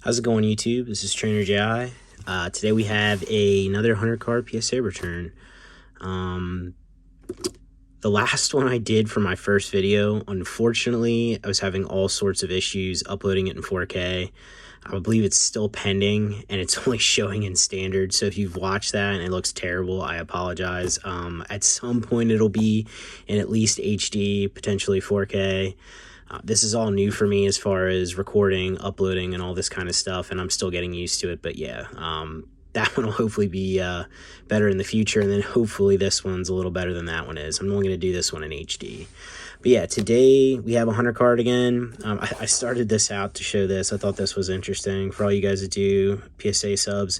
How's it going, YouTube? This is Trainer JI. Today we have another 100 card PSA return. The last one I did for my first video, unfortunately, I was having all sorts of issues uploading it in 4K. I believe it's still pending, and it's only showing in standard. So if you've watched that and it looks terrible, I apologize. At some point, it'll be in at least HD, potentially 4K. This is all new for me as far as recording, uploading, and all this kind of stuff, and I'm still getting used to it. But yeah, that one will hopefully be better in the future, and then hopefully this one's a little better than that one is. I'm only going to do this one in HD. But yeah, today we have a 100 card again. I started this out to show this. I thought this was interesting for all you guys that do PSA subs.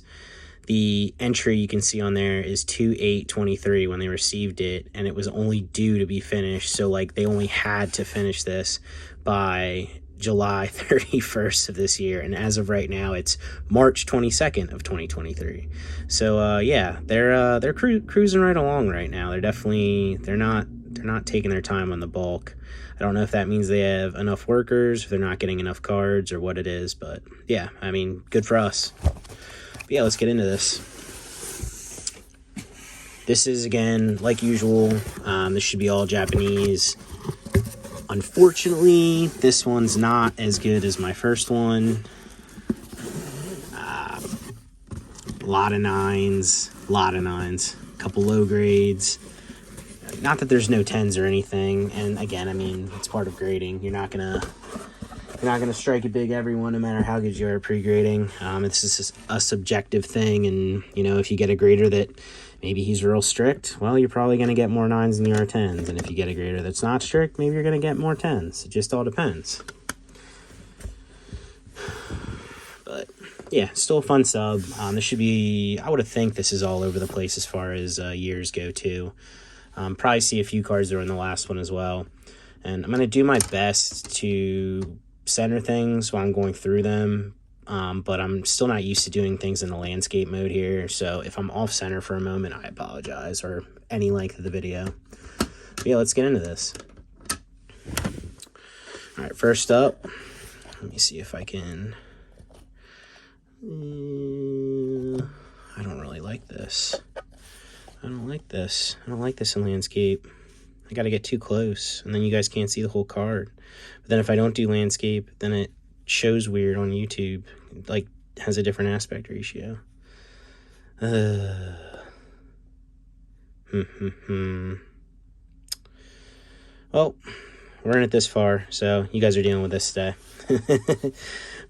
The entry you can see on there is 2/8/23 when they received it, and it was only due to be finished. So like they only had to finish this by July 31st of this year, and as of right now it's March 22nd of 2023. So yeah, they're cruising right along right now. They're not taking their time on the bulk. I don't know if that means they have enough workers, if they're not getting enough cards, or what it is, but yeah, I mean, good for us. Yeah, let's get into this. This is, again, like usual, this should be all Japanese. Unfortunately, this one's not as good as my first one. A lot of nines, a couple low grades. Not that there's no 10s or anything, and again, I mean, it's part of grading. You're not gonna strike it big everyone, no matter how good you are at pre-grading. This is just a subjective thing, and you know, if you get a grader that maybe he's real strict, well, you're probably going to get more 9s than you are 10s, and if you get a grader that's not strict, maybe you're going to get more 10s. It just all depends. But yeah, still a fun sub. This should be, I would have think this is all over the place as far as years go too. Probably see a few cards that were in the last one as well, and I'm going to do my best to center things while I'm going through them, but I'm still not used to doing things in the landscape mode here, so if I'm off center for a moment, I apologize, or any length of the video. But yeah, let's get into this. Alright, first up, let me see if I can... I don't really like this. I don't like this in landscape. I gotta get too close, and then you guys can't see the whole card. But then if I don't do landscape, then it shows weird on YouTube. It, like, has a different aspect ratio. Well, we're in it this far, so you guys are dealing with this today.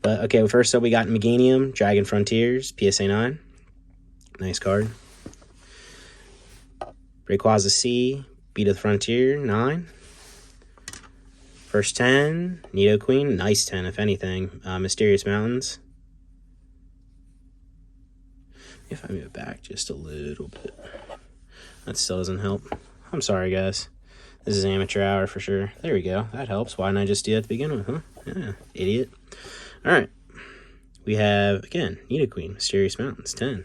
But, okay, first up we got Meganium, Dragon Frontiers, PSA 9. Nice card. Rayquaza C, Beat of the Frontier, 9. First 10, Nidoqueen, nice 10 if anything. Mysterious Mountains. If I move it back just a little bit. That still doesn't help. I'm sorry, guys. This is amateur hour for sure. There we go. That helps. Why didn't I just do that to begin with, huh? Yeah, idiot. Alright. We have, again, Nidoqueen, Mysterious Mountains, 10.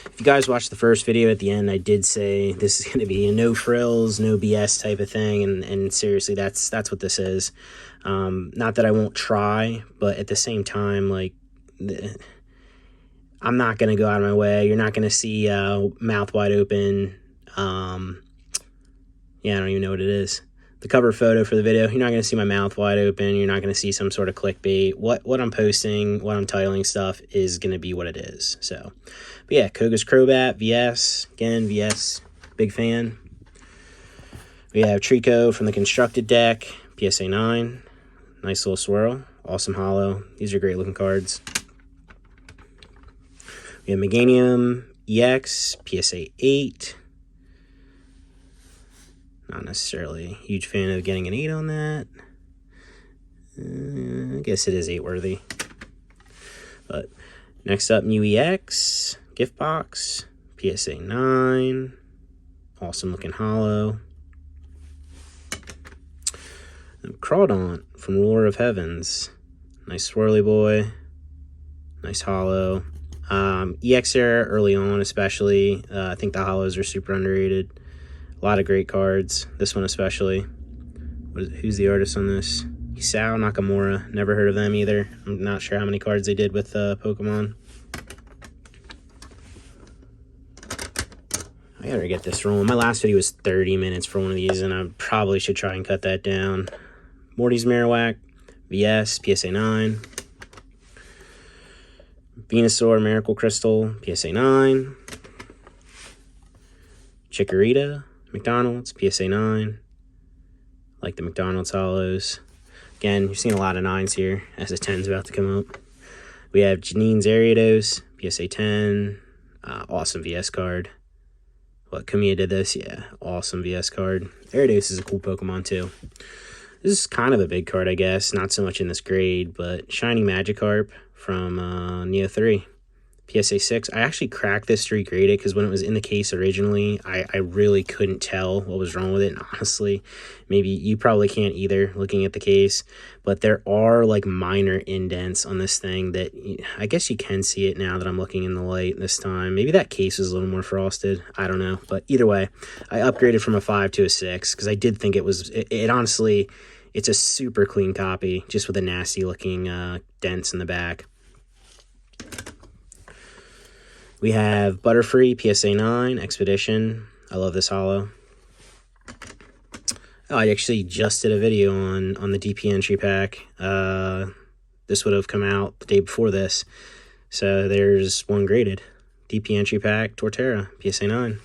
If you guys watched the first video at the end, I did say this is going to be a no frills, no BS type of thing, and seriously, that's what this is. Not that I won't try, but at the same time, like, I'm not going to go out of my way. You're not going to see mouth wide open. Yeah, I don't even know what it is. The cover photo for the video, you're not going to see my mouth wide open. You're not going to see some sort of clickbait. What I'm posting, what I'm titling stuff is going to be what it is. So, but yeah, Koga's Crobat, VS. Again, VS, big fan. We have Trico from the Constructed deck, PSA 9. Nice little swirl. Awesome holo. These are great looking cards. We have Meganium EX, PSA 8. Not necessarily a huge fan of getting an 8 on that. I guess it is 8 worthy. But next up, New EX, Gift Box, PSA 9. Awesome looking holo. Crawdaunt from Ruler of Heavens. Nice swirly boy. Nice holo. EX era early on especially. I think the holos are super underrated. A lot of great cards. This one especially. Who's the artist on this? PSA Nakamura, never heard of them either. I'm not sure how many cards they did with Pokemon. I gotta get this rolling. My last video was 30 minutes for one of these, and I probably should try and cut that down. Morty's Marowak, VS, PSA 9. Venusaur Miracle Crystal, PSA 9. Chikorita, McDonald's, PSA 9. Like the McDonald's hollows. Again, you're seeing a lot of 9s here as a 10's about to come up. We have Janine's Ariados, PSA 10. Awesome VS card. What, Kamiya did this? Yeah, awesome VS card. Ariados is a cool Pokemon too. This is kind of a big card, I guess. Not so much in this grade, but Shiny Magikarp from Neo 3. PSA 6. I actually cracked this to regrade it because when it was in the case originally, I really couldn't tell what was wrong with it. And honestly, maybe you probably can't either looking at the case. But there are like minor indents on this thing that I guess you can see it now that I'm looking in the light this time. Maybe that case is a little more frosted. I don't know. But either way, I upgraded from a 5 to a 6 because I did think it was, it honestly, it's a super clean copy just with a nasty looking dents in the back. We have Butterfree, PSA 9, Expedition. I love this holo. Oh, I actually just did a video on the DP entry pack. This would have come out the day before this. So there's one graded. DP entry pack, Torterra, PSA 9.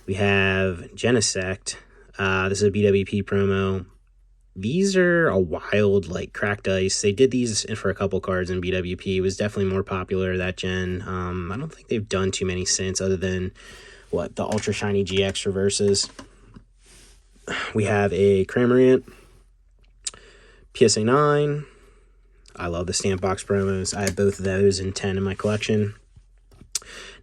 We have Genesect. This is a BWP promo. These are a wild, like, cracked ice. They did these for a couple cards in BWP. It was definitely more popular that gen. I don't think they've done too many since other than, what, the Ultra Shiny GX reverses. We have a Cramorant, PSA 9. I love the stamp box promos. I have both of those in 10 in my collection.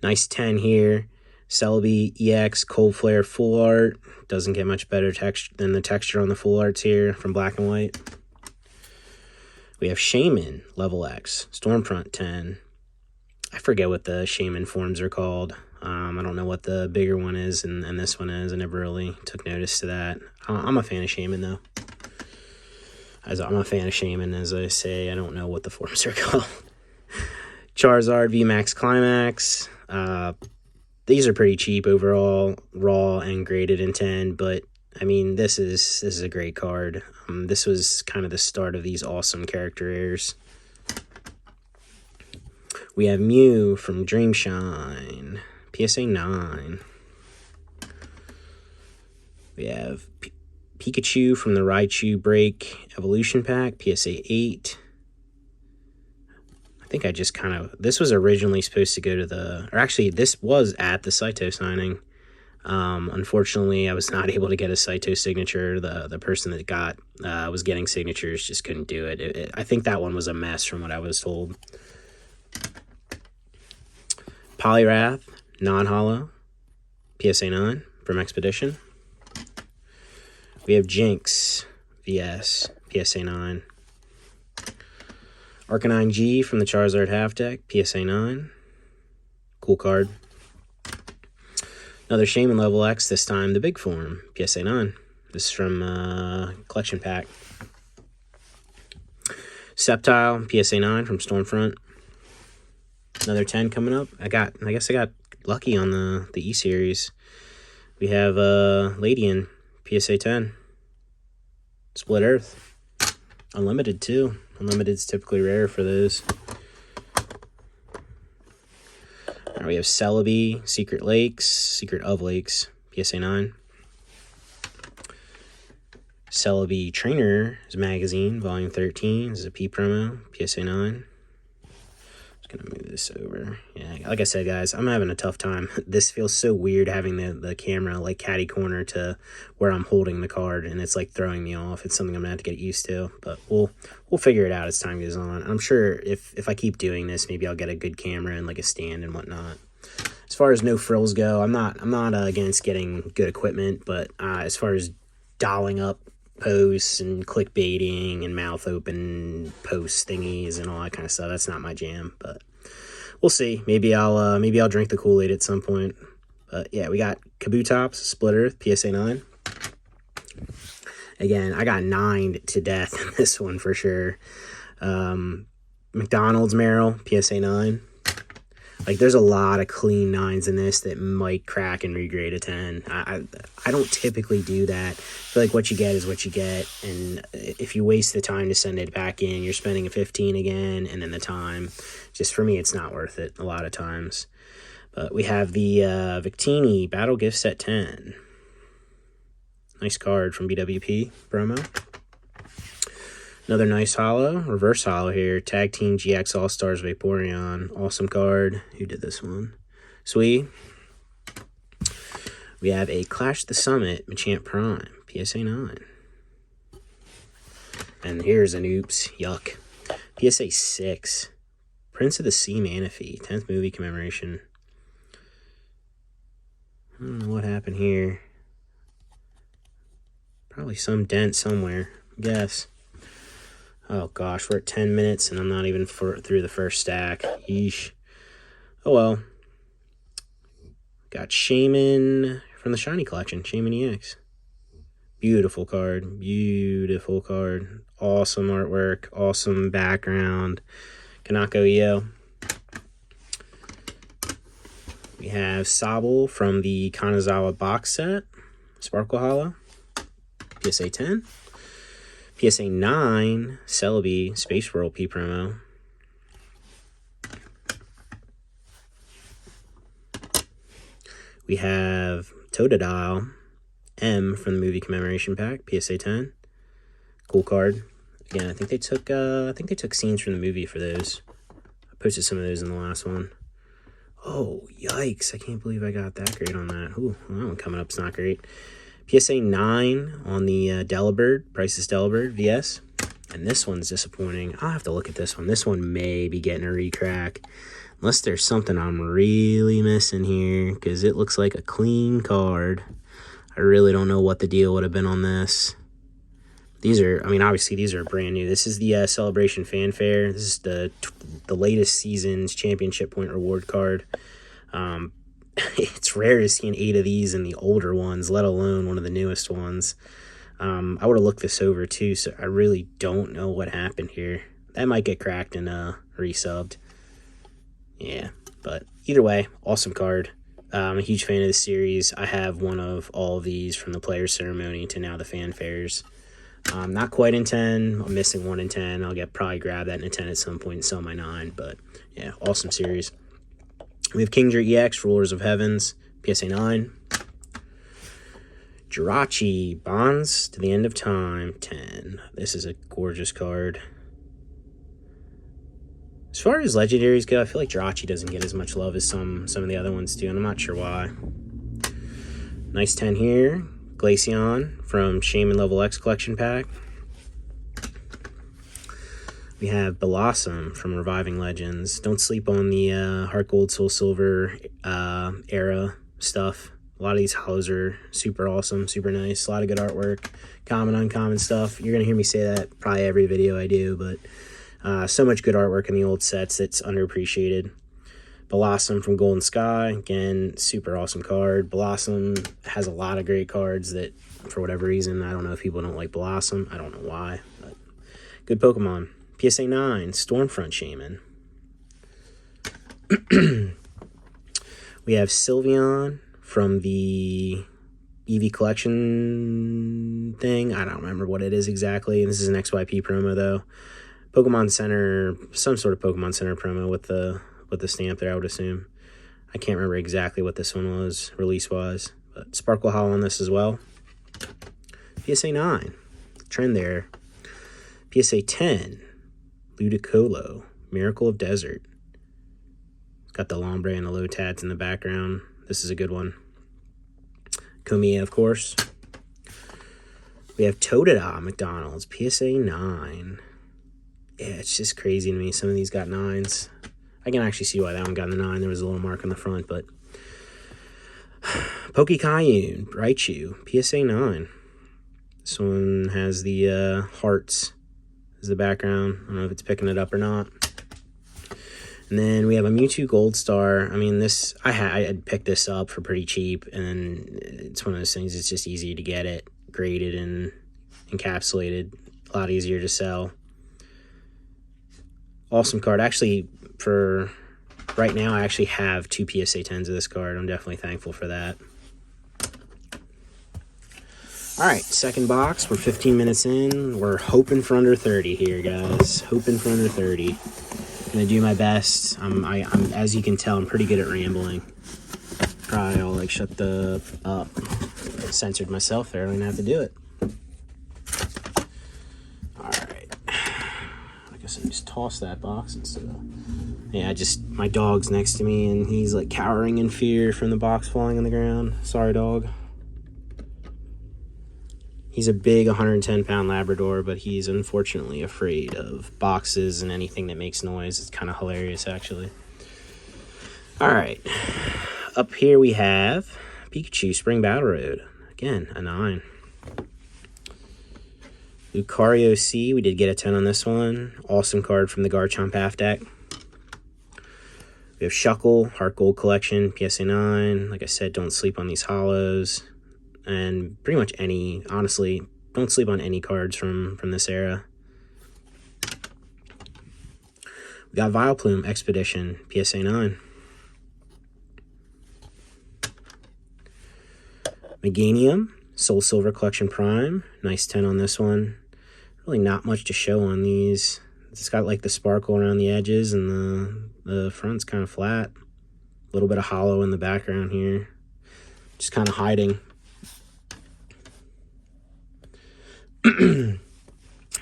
Nice 10 here. Celebi EX Cold Flare Full Art. Doesn't get much better texture than the texture on the full arts here from Black and White. We have Shaman Level X Stormfront 10. I forget what the Shaman forms are called. I don't know what the bigger one is and this one is. I never really took notice to that. I'm a fan of Shaman though. I'm a fan of Shaman, as I say. I don't know what the forms are called. Charizard VMAX Climax. These are pretty cheap overall, raw and graded in 10, but I mean, this is a great card. This was kind of the start of these awesome character rares. We have Mew from Dreamshine, PSA 9. We have Pikachu from the Raichu Break Evolution Pack, PSA 8. I think I just kind of, this was originally supposed to go to the, or actually this was at the Saito signing. Unfortunately, I was not able to get a Saito signature. The person that got, was getting signatures just couldn't do it. I think that one was a mess from what I was told. Poliwrath, non-holo, PSA 9 from Expedition. We have Jinx, VS, PSA 9. Arcanine G from the Charizard Half Deck, PSA 9. Cool card. Another Shaman Level X, this time the big form, PSA 9. This is from Collection Pack. Sceptile, PSA 9 from Stormfront. Another 10 coming up. I guess I got lucky on the E-Series. We have Ladian, PSA 10. Split Earth. Unlimited too. Unlimited's typically rare for those. Right, we have Celebi, Secret of Lakes, PSA 9. Celebi Trainers Magazine, Volume 13. This is a P promo, PSA 9. Gonna move this over. Yeah, like I said, guys, I'm having a tough time. This feels so weird having the camera like catty corner to where I'm holding the card, and it's like throwing me off. It's something I'm gonna have to get used to, but we'll figure it out as time goes on. I'm sure if I keep doing this, maybe I'll get a good camera and like a stand and whatnot. As far as no frills go, I'm not against getting good equipment, but as far as dolling up posts and clickbaiting and mouth open post thingies and all that kind of stuff, that's not my jam, but we'll see. Maybe I'll drink the Kool-Aid at some point. But yeah, we got Kabutops, Split Earth, PSA 9. Again, I got 9'd to death in this one for sure. McDonald's Merrill, PSA 9. Like, there's a lot of clean 9s in this that might crack and regrade a 10. I don't typically do that. I feel like what you get is what you get, and if you waste the time to send it back in, you're spending a 15 again, and then the time. Just for me, it's not worth it a lot of times. But we have the Victini Battle Gift Set 10. Nice card from BWP promo. Another nice holo, reverse holo here. Tag Team GX All-Stars Vaporeon. Awesome card. Who did this one? Sweet. We have a Clash the Summit Machamp Prime. PSA 9. And here's an oops. Yuck. PSA 6. Prince of the Sea Manaphy. 10th movie commemoration. I don't know what happened here. Probably some dent somewhere. I guess. Oh gosh, we're at 10 minutes and I'm not even through the first stack. Yeesh. Oh well. Got Shaman from the Shiny Collection. Shaman EX. Beautiful card. Beautiful card. Awesome artwork. Awesome background. Kanako EO. We have Sobble from the Kanazawa box set. Sparkle Holo. PSA 10. PSA 9, Celebi, Space World P promo. We have Totodile M from the movie commemoration pack, PSA 10. Cool card. Again, I think they took scenes from the movie for those. I posted some of those in the last one. Oh, yikes. I can't believe I got that great on that. Ooh, well, that one coming up's not great. PSA 9 on the Delibird, Price's Delibird VS. And this one's disappointing. I'll have to look at this one. This one may be getting a recrack. Unless there's something I'm really missing here. Because it looks like a clean card. I really don't know what the deal would have been on this. These are, I mean, obviously these are brand new. This is the Celebration Fanfare. This is the latest season's championship point reward card. It's rare to see an 8 of these in the older ones, let alone one of the newest ones. I would have looked this over too, so I really don't know what happened here. That might get cracked and resubbed. Yeah, but either way, awesome card. I'm a huge fan of this series. I have one of all of these from the Players Ceremony to now the Fanfares. Not quite in 10. I'm missing 1 in 10. I'll probably grab that in a 10 at some point and sell my 9. But yeah, awesome series. We have Kingdra EX, Rulers of Heavens, PSA 9. Jirachi, Bonds to the End of Time, 10. This is a gorgeous card. As far as legendaries go, I feel like Jirachi doesn't get as much love as some of the other ones do, and I'm not sure why. Nice 10 here. Glaceon from Shaman Level X Collection Pack. We have Blossom from Reviving Legends. Don't sleep on the Heart Gold, Soul Silver era stuff. A lot of these holos are super awesome, super nice. A lot of good artwork, common, uncommon stuff. You're going to hear me say that probably every video I do, but so much good artwork in the old sets that's underappreciated. Blossom from Golden Sky. Again, super awesome card. Blossom has a lot of great cards that, for whatever reason, I don't know if people don't like Blossom. I don't know why, but good Pokemon. PSA 9, Stormfront Shaman. We have Sylveon from the EV Collection thing. I don't remember what it is exactly. This is an XYP promo, though. Pokemon Center, some sort of Pokemon Center promo with the stamp there, I would assume. I can't remember exactly what this one was, release-wise. But Sparkle Holo on this as well. PSA 9, trend there. PSA 10, Ludicolo, Miracle of Desert. Got the Lombre and the Lotats in the background. This is a good one. Komiya, of course. We have Totodile McDonald's, PSA 9. Yeah, it's just crazy to me. Some of these got 9s. I can actually see why that one got the 9. There was a little mark on the front, but... Pokekayun, Raichu, PSA 9. This one has the hearts as the background. I don't know if it's picking it up or not. And then we have a Mewtwo Gold Star. I mean, this I had picked this up for pretty cheap, and it's one of those things. It's just easy to get it graded and encapsulated, a lot easier to sell. Awesome card. Actually, for right now, I actually have 2 PSA 10s of this card. I'm definitely thankful for that. All right, second box. We're 15 minutes in. We're hoping for under 30 here, guys. Hoping for under 30. Gonna do my best. I'm as you can tell, I'm pretty good at rambling. Probably I'll like shut the up. Censored myself there. I don't even have to do it. All right. I guess I just toss that box instead of. Yeah, my dog's next to me and he's like cowering in fear from the box falling on the ground. Sorry, dog. He's a big 110-pound Labrador, but he's unfortunately afraid of boxes and anything that makes noise. It's kind of hilarious, actually. All right. Up here we have Pikachu Spring Battle Road. Again, a 9. Lucario C. We did get a 10 on this one. Awesome card from the Garchomp half deck. We have Shuckle, Heart Gold Collection, PSA 9. Like I said, don't sleep on these hollows. And pretty much honestly, don't sleep on any cards from this era. We got Vileplume Expedition, PSA 9. Meganium, Soul Silver Collection Prime. Nice 10 on this one. Really not much to show on these. It's got like the sparkle around the edges and the front's kind of flat. A little bit of hollow in the background here. Just kind of hiding.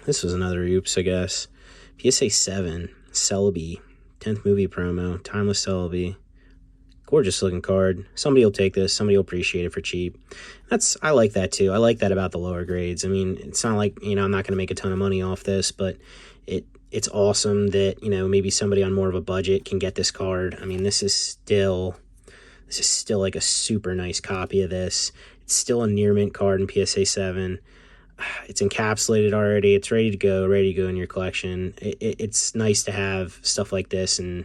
This was another oops, I guess. PSA 7, Celebi, 10th movie promo, Timeless Celebi. Gorgeous looking card. Somebody will take this. Somebody will appreciate it for cheap. I like that too. I like that about the lower grades. I mean, it's not like, I'm not going to make a ton of money off this, but it's awesome that, maybe somebody on more of a budget can get this card. I mean, this is still like a super nice copy of this. It's still a near mint card in PSA 7. It's encapsulated already. It's ready to go in your collection. It's nice to have stuff like this and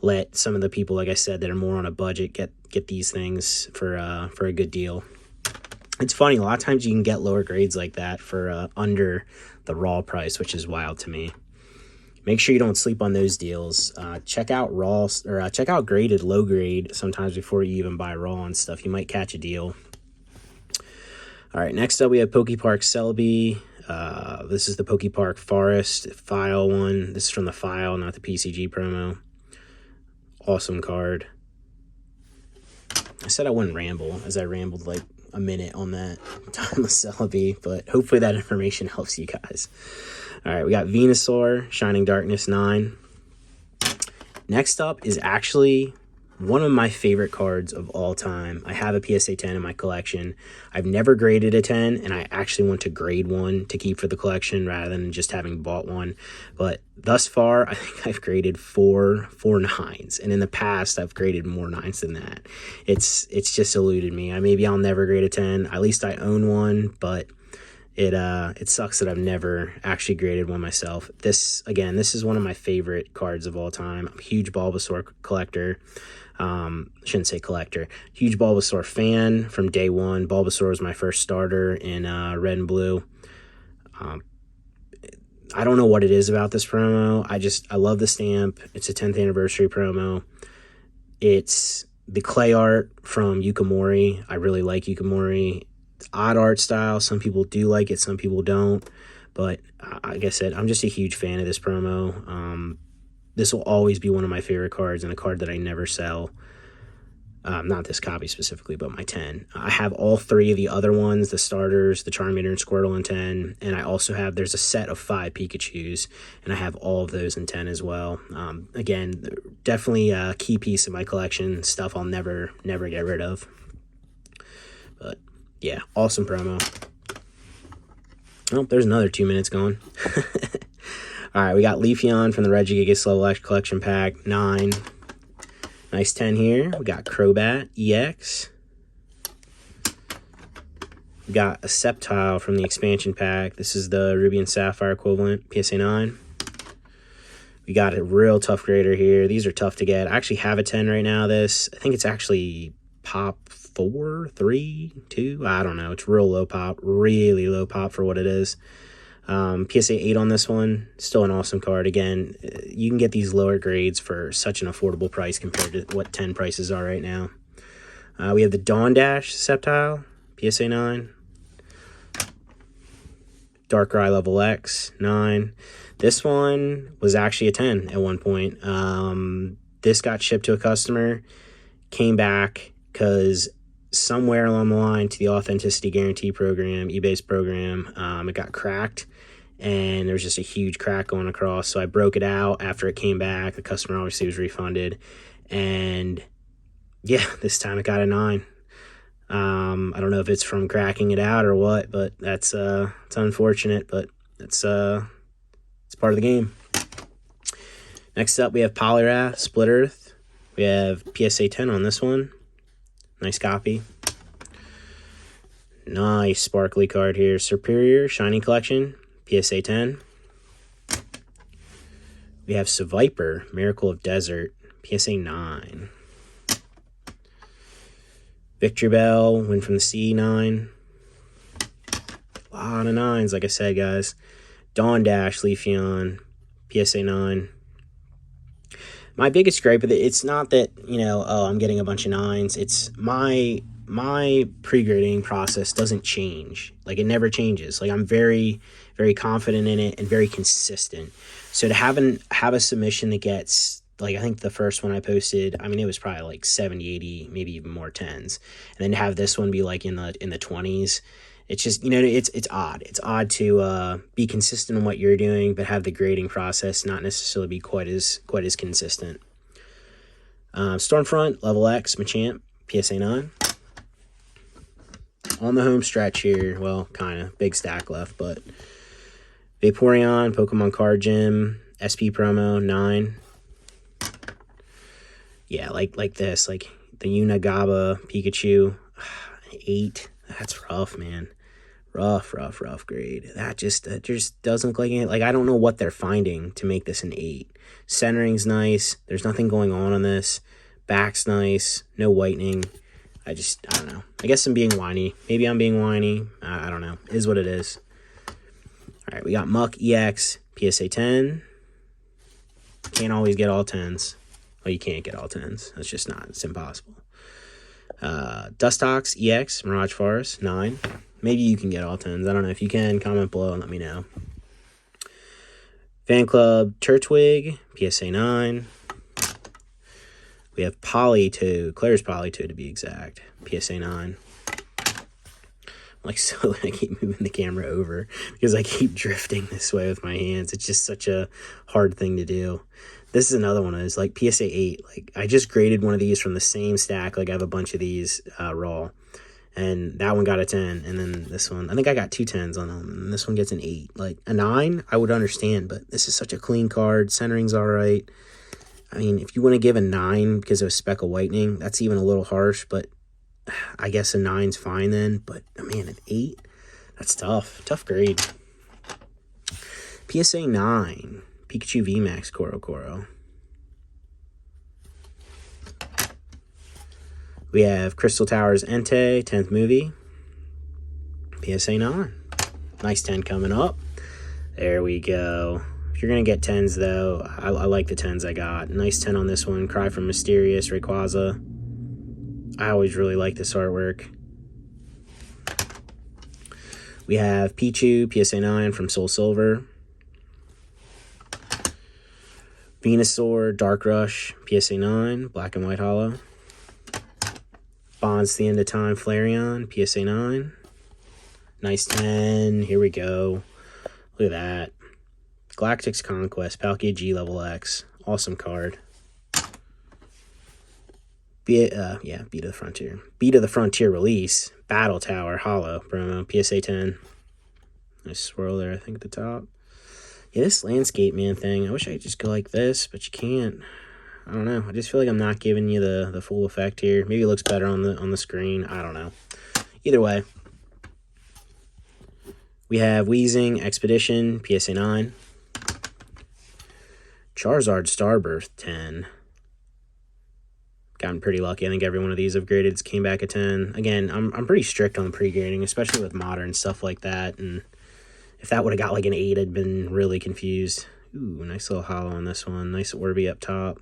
let some of the people, like I said, that are more on a budget get these things for a good deal. It's funny, a lot of times you can get lower grades like that for under the raw price, which is wild to me. Make sure you don't sleep on those deals. Check out raw or check out graded low grade sometimes before you even buy raw and stuff. You might catch a deal. All right, next up we have Pokepark Celebi. This is the Pokepark Forest File one. This is from the File, not the PCG promo. Awesome card. I said I wouldn't ramble, as I rambled like a minute on that Timeless Celebi, but hopefully that information helps you guys. All right, we got Venusaur, Shining Darkness 9. Next up is actually one of my favorite cards of all time. I have a PSA 10 in my collection. I've never graded a 10, and I actually want to grade one to keep for the collection rather than just having bought one. But thus far, I think I've graded four 9s, and in the past, I've graded more 9s than that. It's just eluded me. Maybe I'll never grade a 10. At least I own one, but it sucks that I've never actually graded one myself. This is one of my favorite cards of all time. I'm a huge Bulbasaur collector. Shouldn't say collector. Huge Bulbasaur fan from day one. Bulbasaur was my first starter in red and blue. I don't know what it is about this promo. I love the stamp. It's a 10th anniversary promo. It's the clay art from Yukimori. I really like Yukimori. It's odd art style. Some people do like it, some people don't. But like I said, I'm just a huge fan of this promo. This will always be one of my favorite cards and a card that I never sell. Not this copy specifically, but my 10. I have all 3 of the other ones, the starters, the Charmander and Squirtle in 10. And I also have, there's a set of 5 Pikachus, and I have all of those in 10 as well. Again, definitely a key piece of my collection, stuff I'll never get rid of. But yeah, awesome promo. Oh, there's another 2 minutes going. All right, we got Leafeon from the Regigigas Level X Collection Pack, 9. Nice 10 here. We got Crobat EX. We got a Sceptile from the expansion pack. This is the Ruby and Sapphire equivalent, PSA 9. We got a real tough grader here. These are tough to get. I actually have a 10 right now. I think it's actually pop 4, 3, 2. I don't know. It's real low pop, really low pop for what it is. PSA 8 on this one. Still an awesome card. Again, you can get these lower grades for such an affordable price compared to what 10 prices are right now. We have the Dawn Dash Sceptile, PSA 9. Darkrai Level X, 9. This one was actually a 10 at one point. This got shipped to a customer, came back because somewhere along the line to the Authenticity Guarantee program, eBay's program, it got cracked, and there was just a huge crack going across. So I broke it out after it came back. The customer obviously was refunded, and yeah, this time it got a 9. I don't know if it's from cracking it out or what, but it's unfortunate, but it's part of the game. Next up, we have Poliwrath Split Earth. We have PSA 10 on this one. Nice copy. Nice sparkly card here. Superior Shiny Collection, PSA 10. We have Seviper Miracle of Desert, PSA 9. Victory Bell, Wind from the Sea, 9. A lot of 9s, like I said, guys. Dawn Dash Leafeon, PSA 9. My biggest gripe with it, it's not that, oh, I'm getting a bunch of 9s. It's my pre-grading process doesn't change. Like, it never changes. Like, I'm very, very confident in it and very consistent. So to have a submission that gets, like, I think the first one I posted, I mean, it was probably like 70, 80, maybe even more 10s. And then to have this one be like in the 20s, it's just, it's odd. It's odd to be consistent in what you're doing, but have the grading process not necessarily be quite as consistent. Stormfront, Level X, Machamp, PSA 9. On the home stretch here, well, kind of, big stack left, but Vaporeon, Pokemon Card Gym, SP Promo, 9. Yeah, like this, like the Unagaba Pikachu, 8. That's rough, man. Rough grade. That just doesn't look like it. Like, I don't know what they're finding to make this an 8. Centering's nice. There's nothing going on this. Back's nice. No whitening. I don't know. I guess I'm being whiny. Maybe I'm being whiny. I don't know. It is what it is. All right, we got Muck EX, PSA 10. Can't always get all 10s. Well, you can't get all 10s. That's just not. It's impossible. Dustox EX, Mirage Forest, 9. Maybe you can get all 10s. I don't know. If you can, comment below and let me know. Fan Club Turtwig, PSA 9. We have Politoed, Claire's Politoed to be exact, PSA 9. Like, so I keep moving the camera over because I keep drifting this way with my hands. It's just such a hard thing to do. This is another one. It's like PSA 8. Like, I just graded one of these from the same stack. Like, I have a bunch of these raw. And that one got a 10. And then this one, I think I got 2 10s on them. And this one gets an 8. Like, a 9, I would understand. But this is such a clean card. Centering's all right. I mean, if you want to give a 9 because of a speck of whitening, that's even a little harsh. But I guess a 9's fine then. But, man, an 8? That's tough. Tough grade. PSA 9. Pikachu VMAX Koro. We have Crystal Towers Entei, 10th movie. PSA 9. Nice 10 coming up. There we go. If you're going to get 10s, though, I like the 10s I got. Nice 10 on this one. Cry from Mysterious, Rayquaza. I always really like this artwork. We have Pichu, PSA 9 from Soul Silver. Venusaur, Dark Rush, PSA 9, Black and White Hollow. Bonds the End of Time, Flareon, PSA 9. Nice 10. Here we go. Look at that. Galactic's Conquest, Palkia G Level X. Awesome card. Beat of the Frontier. Beat of the Frontier release. Battle Tower, Hollow, promo, PSA 10. Nice swirl there, I think, at the top. Yeah, this landscape man thing, I wish I could just go like this, but you can't. I don't know. I just feel like I'm not giving you the full effect here. Maybe it looks better on the screen. I don't know. Either way. We have Weezing Expedition, PSA 9. Charizard Starbirth, 10. gotten pretty lucky. I think every one of these I've graded came back a 10. Again, I'm pretty strict on the pre-grading, especially with modern stuff like that. And if that would have got like an 8, I'd been really confused. Ooh, nice little hollow on this one. Nice Orby up top.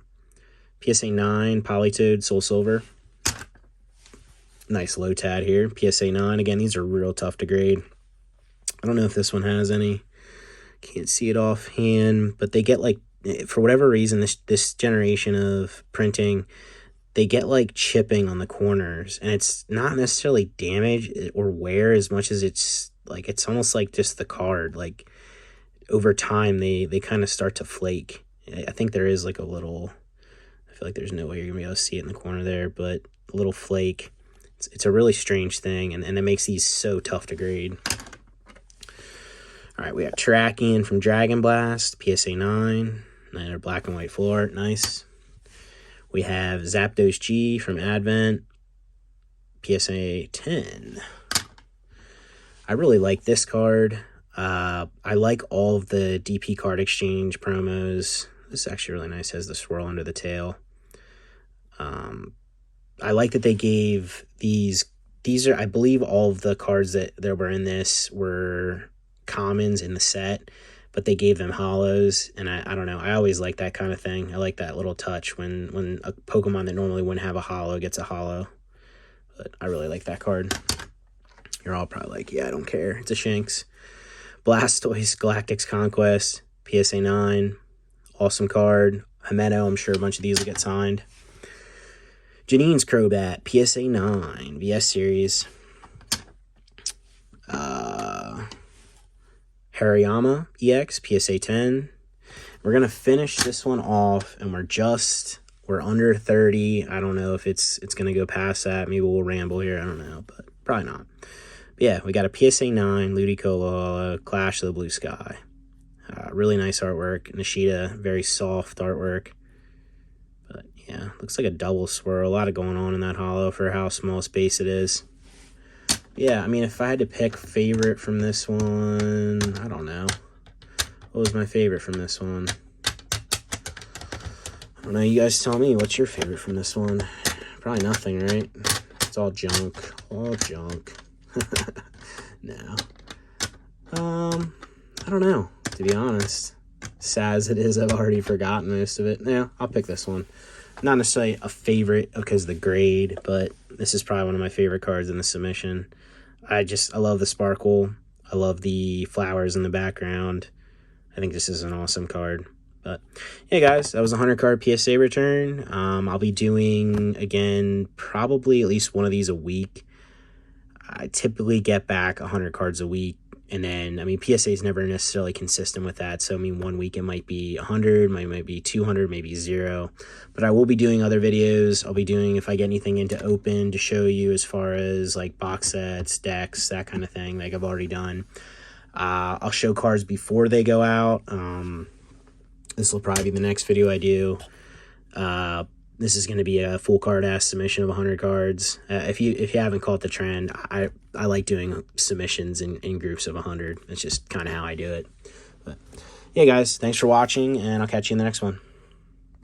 PSA 9, Politoed, Soul Silver. Nice low tad here. PSA 9. Again, these are real tough to grade. I don't know if this one has any. Can't see it offhand, but they get like, for whatever reason, this generation of printing, they get like chipping on the corners, and it's not necessarily damage or wear as much as it's like, it's almost like just the card. Like over time, they kind of start to flake. I think there is like a little, I feel like there's no way you're gonna be able to see it in the corner there, but a little flake. It's a really strange thing, and it makes these so tough to grade. All right, we have Terrakion from Dragon Blast, PSA 9. Another black and white full art, nice. We have Zapdos G from Advent, PSA 10. I really like this card. I like all of the DP card exchange promos. This is actually really nice, has the swirl under the tail. I like that they gave these are, I believe all of the cards that were in this were commons in the set, but they gave them hollows, and I don't know, I always like that kind of thing. I like that little touch when a Pokemon that normally wouldn't have a hollow gets a hollow. But I really like that card. You're all probably like, yeah, I don't care, it's a Shanks. Blastoise Galactic's Conquest, PSA 9. Awesome card. Himeto, I'm sure a bunch of these will get signed. Janine's Crobat, PSA 9, VS Series. Hariyama EX, PSA 10. We're going to finish this one off, and we're under 30. I don't know if it's going to go past that. Maybe we'll ramble here. I don't know, but probably not. But yeah, we got a PSA 9, Ludicolo, Clash of the Blue Sky. Really nice artwork. Nishida, very soft artwork. But yeah, looks like a double swirl. A lot of going on in that holo for how small space it is. Yeah, I mean, if I had to pick favorite from this one, I don't know. What was my favorite from this one? I don't know, you guys tell me, what's your favorite from this one? Probably nothing, right? It's all junk. All junk. No. I don't know, to be honest. Sad as it is, I've already forgotten most of it. Yeah, I'll pick this one. Not necessarily a favorite because of the grade, but this is probably one of my favorite cards in the submission. I love the sparkle. I love the flowers in the background. I think this is an awesome card. But yeah, guys, that was a 100 card PSA return. I'll be doing, again, probably at least one of these a week. I typically get back 100 cards a week. And then, I mean, PSA is never necessarily consistent with that. So, I mean, one week it might be 100, might be 200, maybe 0. But I will be doing other videos. I'll be doing, if I get anything into open, to show you as far as, like, box sets, decks, that kind of thing, like I've already done. I'll show cards before they go out. This will probably be the next video I do. This is going to be a full card ass submission of 100 cards. If you haven't caught the trend, I like doing submissions in groups of 100. It's just kind of how I do it. But yeah, guys, thanks for watching, and I'll catch you in the next one.